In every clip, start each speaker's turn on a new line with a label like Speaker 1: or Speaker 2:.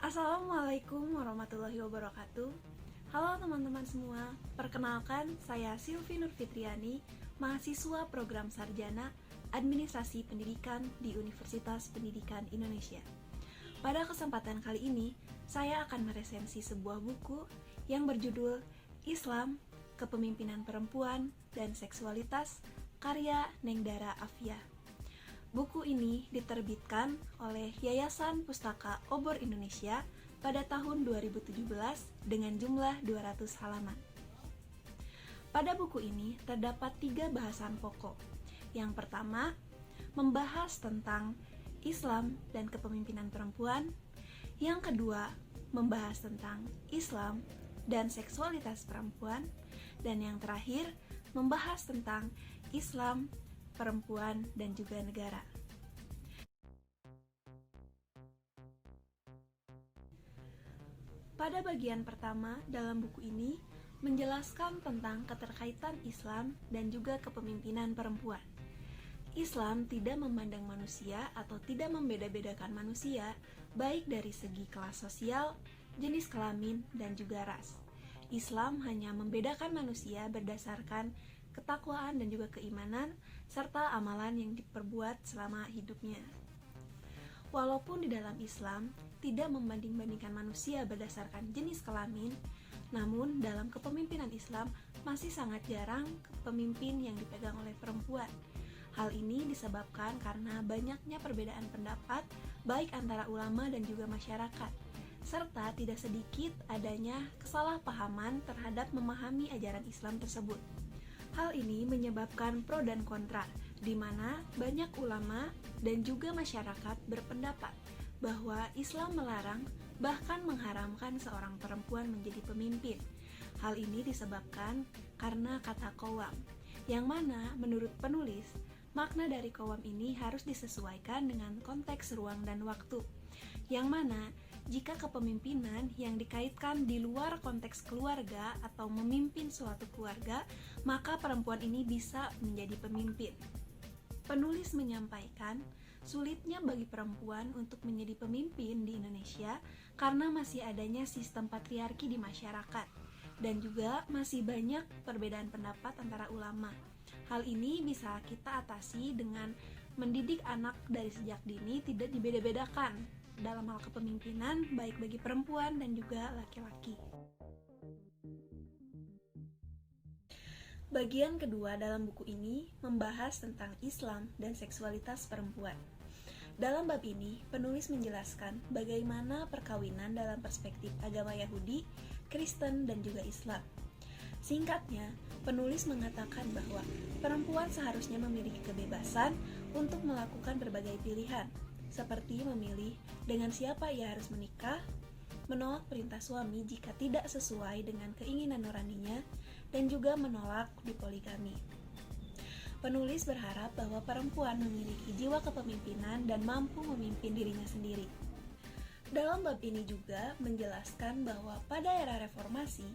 Speaker 1: Assalamualaikum warahmatullahi wabarakatuh. Halo teman-teman semua, perkenalkan saya Silvi Nurfitriani, mahasiswa program sarjana Administrasi Pendidikan di Universitas Pendidikan Indonesia. Pada kesempatan kali ini, saya akan meresensi sebuah buku yang berjudul Islam, Kepemimpinan Perempuan dan Seksualitas, karya Nengdara Afia. Buku ini diterbitkan oleh Yayasan Pustaka Obor Indonesia pada tahun 2017 dengan jumlah 200 halaman. Pada buku ini terdapat 3 bahasan pokok. Yang pertama, membahas tentang Islam dan kepemimpinan perempuan. Yang kedua, membahas tentang Islam dan seksualitas perempuan. Dan yang terakhir, membahas tentang Islam, perempuan, dan juga negara. Pada bagian pertama dalam buku ini menjelaskan tentang keterkaitan Islam dan juga kepemimpinan perempuan. Islam tidak memandang manusia atau tidak membeda-bedakan manusia baik dari segi kelas sosial, jenis kelamin, dan juga ras. Islam hanya membedakan manusia berdasarkan ketakwaan dan juga keimanan, serta amalan yang diperbuat selama hidupnya. Walaupun di dalam Islam tidak membanding-bandingkan manusia berdasarkan jenis kelamin, namun dalam kepemimpinan Islam masih sangat jarang pemimpin yang dipegang oleh perempuan. Hal ini disebabkan karena banyaknya perbedaan pendapat baik antara ulama dan juga masyarakat, serta tidak sedikit adanya kesalahpahaman terhadap memahami ajaran Islam tersebut. Hal ini menyebabkan pro dan kontra, di mana banyak ulama dan juga masyarakat berpendapat bahwa Islam melarang bahkan mengharamkan seorang perempuan menjadi pemimpin. Hal ini disebabkan karena kata qawam, yang mana menurut penulis, makna dari qawam ini harus disesuaikan dengan konteks ruang dan waktu, yang mana jika kepemimpinan yang dikaitkan di luar konteks keluarga atau memimpin suatu keluarga, maka perempuan ini bisa menjadi pemimpin. Penulis menyampaikan sulitnya bagi perempuan untuk menjadi pemimpin di Indonesia karena masih adanya sistem patriarki di masyarakat dan juga masih banyak perbedaan pendapat antara ulama. Hal ini bisa kita atasi dengan mendidik anak dari sejak dini tidak dibeda-bedakan dalam hal kepemimpinan baik bagi perempuan dan juga laki-laki. Bagian kedua dalam buku ini membahas tentang Islam dan seksualitas perempuan. Dalam bab ini, penulis menjelaskan bagaimana perkawinan dalam perspektif agama Yahudi, Kristen, dan juga Islam. Singkatnya, penulis mengatakan bahwa perempuan seharusnya memiliki kebebasan untuk melakukan berbagai pilihan, seperti memilih dengan siapa ia harus menikah, menolak perintah suami jika tidak sesuai dengan keinginan nuraninya, dan juga menolak dipoligami. Penulis berharap bahwa perempuan memiliki jiwa kepemimpinan dan mampu memimpin dirinya sendiri. Dalam bab ini juga menjelaskan bahwa pada era reformasi,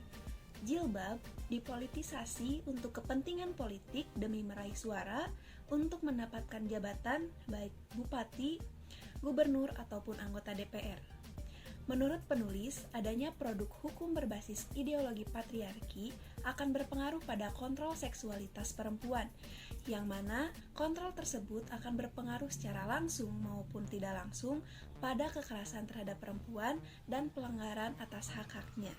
Speaker 1: jilbab dipolitisasi untuk kepentingan politik demi meraih suara untuk mendapatkan jabatan baik bupati, gubernur, ataupun anggota DPR. Menurut penulis, adanya produk hukum berbasis ideologi patriarki akan berpengaruh pada kontrol seksualitas perempuan, yang mana kontrol tersebut akan berpengaruh secara langsung maupun tidak langsung pada kekerasan terhadap perempuan dan pelanggaran atas hak-haknya.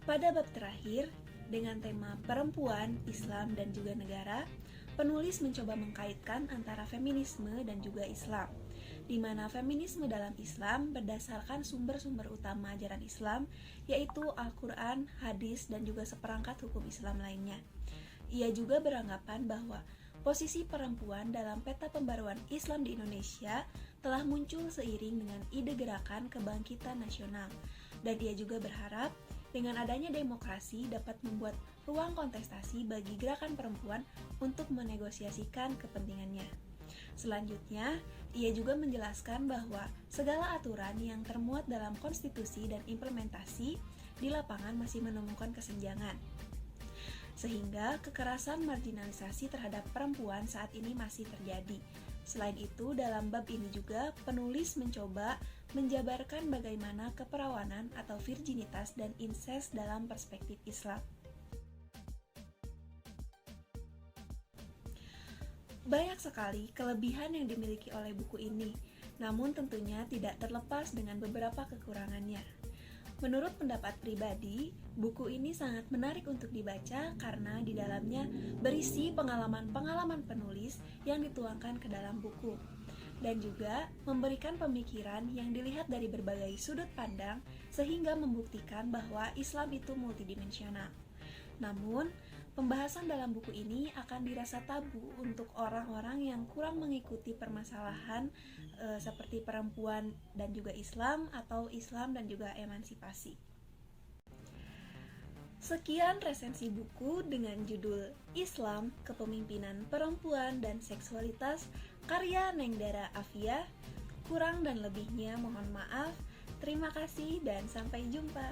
Speaker 1: Pada bab terakhir, dengan tema perempuan, Islam, dan juga negara, penulis mencoba mengkaitkan antara feminisme dan juga Islam, di mana feminisme dalam Islam berdasarkan sumber-sumber utama ajaran Islam, yaitu Al-Quran, hadis, dan juga seperangkat hukum Islam lainnya. Ia juga beranggapan bahwa posisi perempuan dalam peta pembaruan Islam di Indonesia telah muncul seiring dengan ide gerakan kebangkitan nasional, Dan ia juga berharap dengan adanya demokrasi dapat membuat ruang kontestasi bagi gerakan perempuan untuk menegosiasikan kepentingannya. Selanjutnya, ia juga menjelaskan bahwa segala aturan yang termuat dalam konstitusi dan implementasi di lapangan masih menemukan kesenjangan, sehingga kekerasan marginalisasi terhadap perempuan saat ini masih terjadi. Selain itu, dalam bab ini juga penulis mencoba menjabarkan bagaimana keperawanan atau virginitas dan incest dalam perspektif Islam. Banyak sekali kelebihan yang dimiliki oleh buku ini, namun tentunya tidak terlepas dengan beberapa kekurangannya. Menurut pendapat pribadi, buku ini sangat menarik untuk dibaca karena di dalamnya berisi pengalaman-pengalaman penulis yang dituangkan ke dalam buku, dan juga memberikan pemikiran yang dilihat dari berbagai sudut pandang sehingga membuktikan bahwa Islam itu multidimensional. Namun, pembahasan dalam buku ini akan dirasa tabu untuk orang-orang yang kurang mengikuti permasalahan seperti perempuan dan juga Islam atau Islam dan juga emansipasi. Sekian resensi buku dengan judul Islam, Kepemimpinan Perempuan dan Seksualitas karya Nengdara Afia. Kurang dan lebihnya mohon maaf. Terima kasih dan sampai jumpa.